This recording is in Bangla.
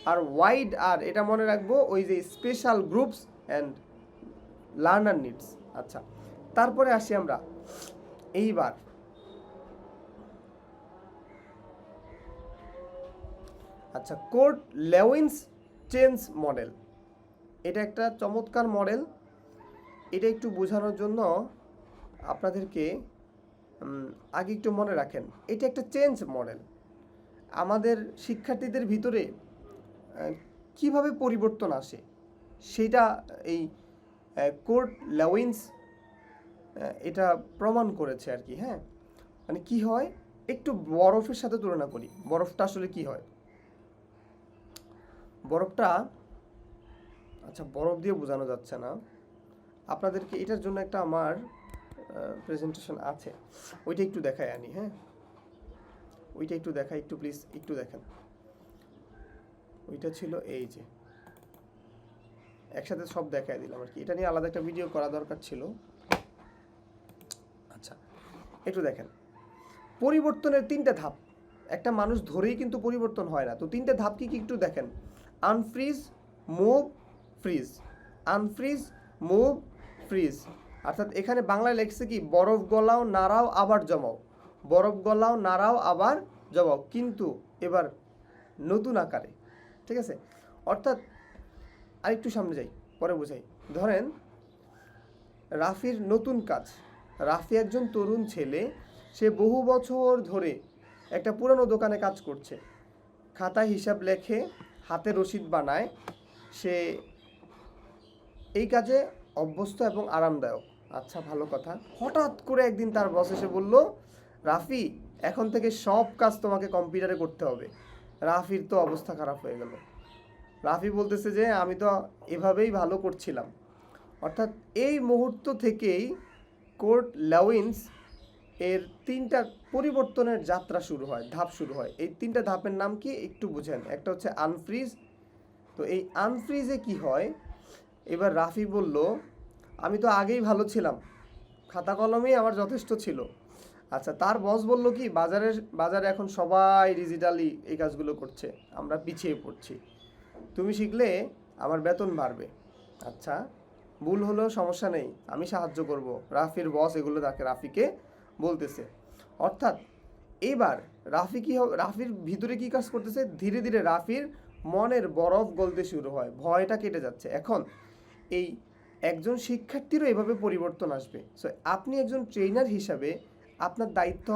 আর ওয়াইড আর এটা মনে রাখবো ওই যে special groups and learner needs. আচ্ছা, তারপরে আসি আমরা এইবার আচ্ছা কোর্ট লেউইন্স চেঞ্জ মডেল। এটা একটা চমৎকার মডেল। এটা একটু বোঝানোর জন্য আপনাদেরকে আগে একটু মনে রাখেন, এটা একটা চেঞ্জ মডেল। আমাদের শিক্ষার্থীদের ভিতরে কিভাবে পরিবর্তন আসে সেটা এই কোর্ট লেউইন্স এটা প্রমাণ করেছে আর কি। হ্যাঁ, মানে কি হয় একটু বরফের সাথে তুলনা করি। বরফটা আসলে কি হয়, বরফটা আচ্ছা বরফ দিয়ে বোঝানো যাচ্ছে না আপনাদেরকে, এটার জন্য একটা আমার প্রেজেন্টেশন আছে, ওইটা একটু দেখাই আনি। হ্যাঁ, ওইটা একটু দেখাই, একটু প্লিজ একটু দেখেন। ওইটা ছিল এই যে, একসাথে সব দেখাই দিলাম আর কি, এটা নিয়ে আলাদা একটা ভিডিও করা দরকার ছিল। আচ্ছা একটু দেখেন, পরিবর্তনের 3টা ধাপ। একটা মানুষ ধরেই কিন্তু পরিবর্তন হয় না, তো 3টা ধাপ কি কি একটু দেখেন। Unfreeze, move, fridge. Unfreeze, move, fridge. অর্থাৎ এখানে বাংলায় লেখছে কি, বরফ গলাও, নাড়াও, আবার জমাও। বরফ গলাও, নাড়াও, আবার জমাও, কিন্তু এবার নতুন আকারে। ঠিক আছে, অর্থাৎ আরেকটু সামনে যাই, পরে বোঝাই। ধরেন রাফির নতুন কাজ। রাফি একজন তরুণ ছেলে, সে বহু বছর ধরে একটা পুরানো দোকানে কাজ করছে। খাতায় হিসাব লেখে, হাতে রসিদ বানায়। সে এই কাজে অভ্যস্ত এবং আরামদায়ক। আচ্ছা ভালো কথা। হঠাৎ করে একদিন তার বস এসে বলল, রাফি এখন থেকে সব কাজ তোমাকে কম্পিউটারে করতে হবে। রাফির তো অবস্থা খারাপ হয়ে গেল। রাফি বলতেছে যে আমি তো এভাবেই ভালো করছিলাম। অর্থাৎ এই মুহূর্ত থেকেই কোর্ট লেউইন্স এর 3টা পরিবর্তনের যাত্রা শুরু হয়, ধাপ শুরু হয়। এই 3টা ধাপের নাম কি একটু বুঝেন। একটা হচ্ছে আনফ্রিজ। তো এই আনফ্রিজে কি হয়, এবার রাফি বলল আমি তো আগেই ভালো ছিলাম, খাতা কলমেই আমার যথেষ্ট ছিল। আচ্ছা, তার বস বলল কি, বাজারে এখন সবাই ডিজিটালি এই কাজগুলো করছে, আমরা পিছিয়ে পড়ছি, তুমি শিখলে আমার বেতন বাড়বে। আচ্ছা, ভুল হলেও সমস্যা নেই, আমি সাহায্য করব। রাফির বস এগুলো তাকে রাফিকে বলতেছে। অর্থাৎ এবার রাফির ভিতরে কি কাজ করতেছে, ধীরে ধীরে রাফির মনের বরফ গলতে শুরু হয়, ভয়টা কেটে যাচ্ছে। এখন এই একজন শিক্ষার্থীরও এভাবে পরিবর্তন আসবে। সো আপনি একজন ট্রেনার হিসাবে আপনার দায়িত্ব